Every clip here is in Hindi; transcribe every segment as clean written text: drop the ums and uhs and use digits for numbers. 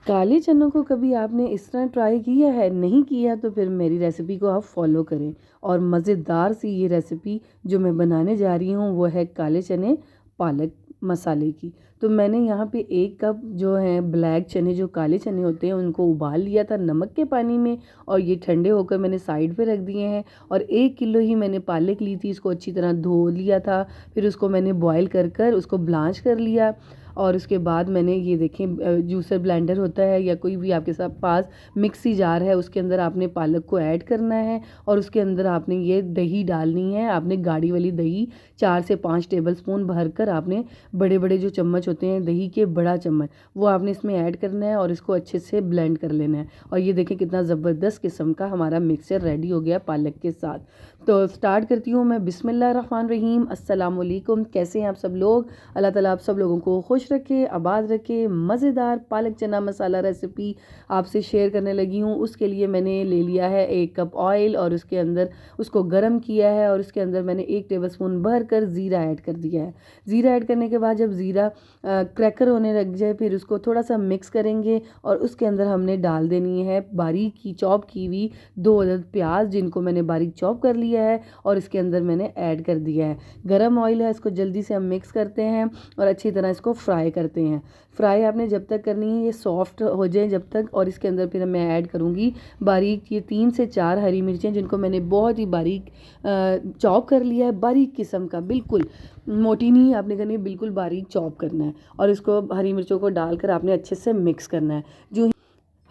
काले चनों को कभी आपने इस तरह ट्राई किया है? नहीं किया तो फिर मेरी रेसिपी को आप फ़ॉलो करें। और मज़ेदार सी ये रेसिपी जो मैं बनाने जा रही हूँ वो है काले चने पालक मसाले की। तो मैंने यहाँ पे 1 कप जो है ब्लैक चने, जो काले चने होते हैं, उनको उबाल लिया था नमक के पानी में और ये ठंडे होकर मैंने साइड पे रख दिए हैं। और 1 किलो ही मैंने पालक ली थी, इसको अच्छी तरह धो लिया था। फिर उसको मैंने बॉयल कर उसको ब्लांच कर लिया। और उसके बाद मैंने ये देखें जूसर ब्लेंडर होता है या कोई भी आपके साथ पास मिक्सी जार है, उसके अंदर आपने पालक को ऐड करना है और उसके अंदर आपने ये दही डालनी है। आपने गाढ़ी वाली दही 4 से 5 टेबलस्पून भरकर आपने बड़े-बड़े जो चम्मच होते हैं दही के, बड़ा चम्मच, वो आपने इसमें ऐड करना है और इसको अच्छे से ब्लेंड कर लेना है। और ये देखें कितना ज़बरदस्त किस्म का हमारा मिक्सचर रेडी हो गया पालक के साथ। तो स्टार्ट करती हूँ मैं। बिस्मिल्लाहिर्रहमानिर्रहीम। अस्सलाम वालेकुम। कैसे हैं आप सब लोग? अल्लाह ताला आप सब लोगों को खुश रखे, आबाद रखे। मज़ेदार पालक चना मसाला रेसिपी आपसे शेयर करने लगी हूँ। उसके लिए मैंने ले लिया है 1 कप ऑयल और उसके अंदर उसको गर्म किया है और उसके अंदर मैंने 1 टेबलस्पून भर कर ज़ीरा ऐड कर दिया है। ज़ीरा ऐड करने के बाद जब ज़ीरा क्रैकर होने लग जाए फिर उसको थोड़ा सा मिक्स करेंगे और उसके अंदर हमने डाल देनी है बारीक की चॉप की हुई 2 अदद प्याज, जिनको मैंने बारीक चॉप कर लिया है और इसके अंदर मैंने ऐड कर दिया है। गरम ऑयल है, इसको जल्दी से हम मिक्स करते हैं और अच्छी तरह इसको फ्राई करते हैं। फ्राई आपने जब तक करनी है ये सॉफ्ट हो जाए जब तक। और इसके अंदर फिर मैं ऐड करूँगी बारीक ये 3 से 4 हरी मिर्चें, जिनको मैंने बहुत ही बारीक चॉप कर लिया है, बारीक किस्म का, बिल्कुल मोटी नहीं आपने करनी है, बिल्कुल बारीक चॉप करना है। और इसको हरी मिर्चों को डालकर आपने अच्छे से मिक्स करना है। जो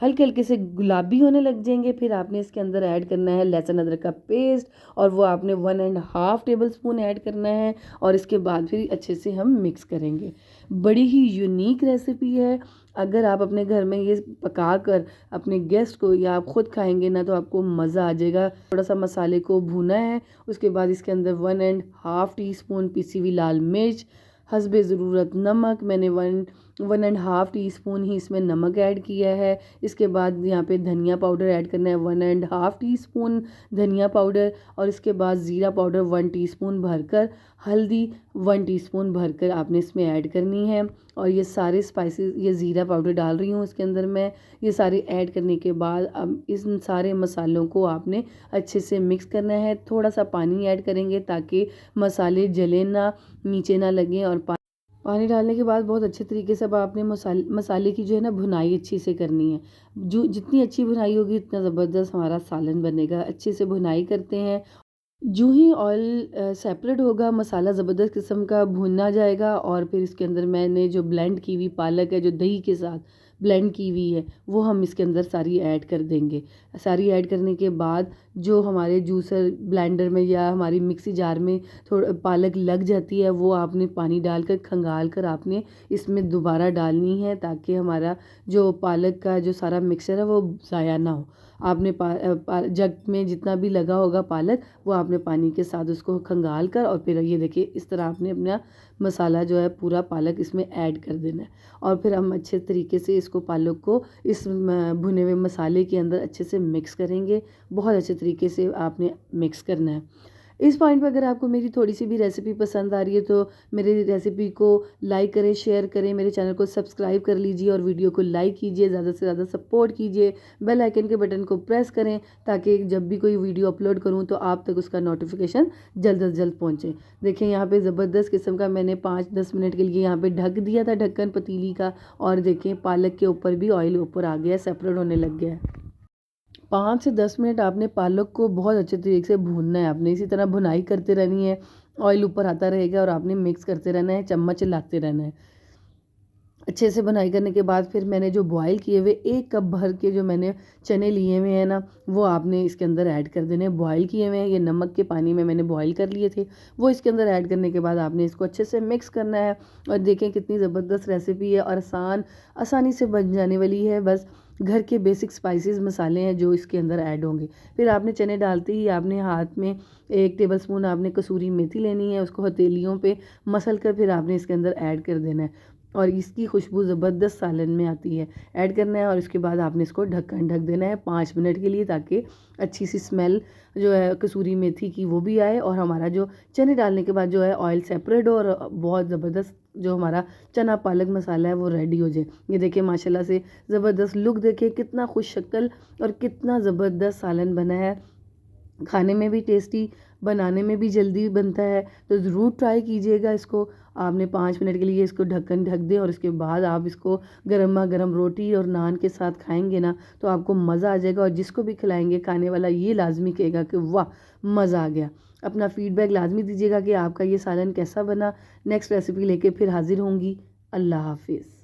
हल्के हल्के से गुलाबी होने लग जाएंगे फिर आपने इसके अंदर ऐड करना है लहसुन अदरक का पेस्ट और वो आपने 1.5 टेबलस्पून ऐड करना है और इसके बाद फिर अच्छे से हम मिक्स करेंगे। बड़ी ही यूनिक रेसिपी है। अगर आप अपने घर में ये पका कर अपने गेस्ट को या आप खुद खाएंगे ना तो आपको मज़ा आ जाएगा। थोड़ा सा मसाले को भूना है, उसके बाद इसके अंदर 1.5 टीस्पून पिसी हुई लाल मिर्च, हस्बे ज़रूरत नमक, मैंने 1.5 टीस्पून ही इसमें नमक ऐड किया है। इसके बाद यहाँ पे धनिया पाउडर ऐड करना है 1.5 टीस्पून धनिया पाउडर और इसके बाद ज़ीरा पाउडर 1 टीस्पून भरकर, हल्दी 1 टीस्पून भरकर आपने इसमें ऐड करनी है। और ये सारे स्पाइसेस, ये ज़ीरा पाउडर डाल रही हूँ इसके अंदर मैं। ये सारे ऐड करने के बाद अब इन सारे मसालों को आपने अच्छे से मिक्स करना है। थोड़ा सा पानी ऐड करेंगे ताकि मसाले जले ना, नीचे ना लगें। और पानी डालने के बाद बहुत अच्छे तरीके से अब आपने मसाले की जो है ना भुनाई अच्छी से करनी है। जो जितनी अच्छी भुनाई होगी उतना ज़बरदस्त हमारा सालन बनेगा। अच्छे से भुनाई करते हैं। जो ही ऑयल सेपरेट होगा, मसाला ज़बरदस्त किस्म का भुना जाएगा और फिर इसके अंदर मैंने जो ब्लेंड की हुई पालक है, जो दही के साथ ब्लेंड की हुई है, वो हम इसके अंदर सारी ऐड कर देंगे। सारी ऐड करने के बाद जो हमारे जूसर ब्लेंडर में या हमारी मिक्सी जार में थोड़ा पालक लग जाती है, वो आपने पानी डालकर खंगाल कर आपने इसमें दोबारा डालनी है ताकि हमारा जो पालक का जो सारा मिक्सचर है वो ज़ाया ना हो। आपने जग में जितना भी लगा होगा पालक, वो आपने पानी के साथ उसको खंगाल कर और फिर ये देखिए इस तरह आपने अपना मसाला जो है पूरा पालक इसमें ऐड कर देना है। और फिर हम अच्छे तरीके से इसको पालक को इस भुने हुए मसाले के अंदर अच्छे से मिक्स करेंगे। बहुत अच्छे तरीके से आपने मिक्स करना है। इस पॉइंट पे अगर आपको मेरी थोड़ी सी भी रेसिपी पसंद आ रही है तो मेरी रेसिपी को लाइक करें, शेयर करें, मेरे चैनल को सब्सक्राइब कर लीजिए और वीडियो को लाइक कीजिए, ज़्यादा से ज़्यादा सपोर्ट कीजिए। बेल आइकन के बटन को प्रेस करें ताकि जब भी कोई वीडियो अपलोड करूं तो आप तक उसका नोटिफिकेशन जल्द से जल्द पहुंचे। देखें यहाँ पे ज़बरदस्त किस्म का मैंने 5-10 मिनट के लिए यहाँ पे ढक दिया था ढक्कन पतीली का और देखें पालक के ऊपर भी ऑयल ऊपर आ गया, सेपरेट होने लग गया है। 5 से 10 मिनट आपने पालक को बहुत अच्छे तरीके से भूनना है। आपने इसी तरह भुनाई करते रहनी है, ऑयल ऊपर आता रहेगा और आपने मिक्स करते रहना है, चम्मच हिलाते रहना है। अच्छे से भुनाई करने के बाद फिर मैंने जो बॉयल किए हुए 1 कप भर के जो मैंने चने लिए हुए हैं ना, वो आपने इसके अंदर ऐड कर देने। बॉयल किए हुए हैं, ये नमक के पानी में मैंने बॉयल कर लिए थे, वो इसके अंदर ऐड करने के बाद आपने इसको अच्छे से मिक्स करना है। और देखें कितनी ज़बरदस्त रेसिपी है और आसानी से बन जाने वाली है। बस घर के बेसिक स्पाइसेस मसाले हैं जो इसके अंदर ऐड होंगे। फिर आपने चने डालते ही आपने हाथ में 1 टेबलस्पून आपने कसूरी मेथी लेनी है, उसको हथेलियों पे मसल कर फिर आपने इसके अंदर ऐड कर देना है। और इसकी खुशबू ज़बरदस्त सालन में आती है। ऐड करना है और उसके बाद आपने इसको ढक्कन ढक देना है 5 मिनट के लिए, ताकि अच्छी सी स्मेल जो है कसूरी मेथी की वो भी आए और हमारा जो चने डालने के बाद जो है ऑयल सेपरेट हो और बहुत ज़बरदस्त जो हमारा चना पालक मसाला है वो रेडी हो जाए। ये देखिए माशाल्लाह से ज़बरदस्त लुक, देखिए कितना खुश शक्ल और कितना ज़बरदस्त सालन बना है। खाने में भी टेस्टी, बनाने में भी जल्दी बनता है, तो ज़रूर ट्राई कीजिएगा इसको। आपने 5 मिनट के लिए इसको ढक्कन ढक दें और उसके बाद आप इसको गरमा गरम रोटी और नान के साथ खाएंगे ना तो आपको मज़ा आ जाएगा, और जिसको भी खिलाएंगे खाने वाला ये लाजमी कहेगा कि वाह मज़ा आ गया। अपना फीडबैक लाजमी दीजिएगा कि आपका ये सालन कैसा बना। नेक्स्ट रेसिपी लेके फिर हाजिर होंगी। अल्लाह हाफिज़।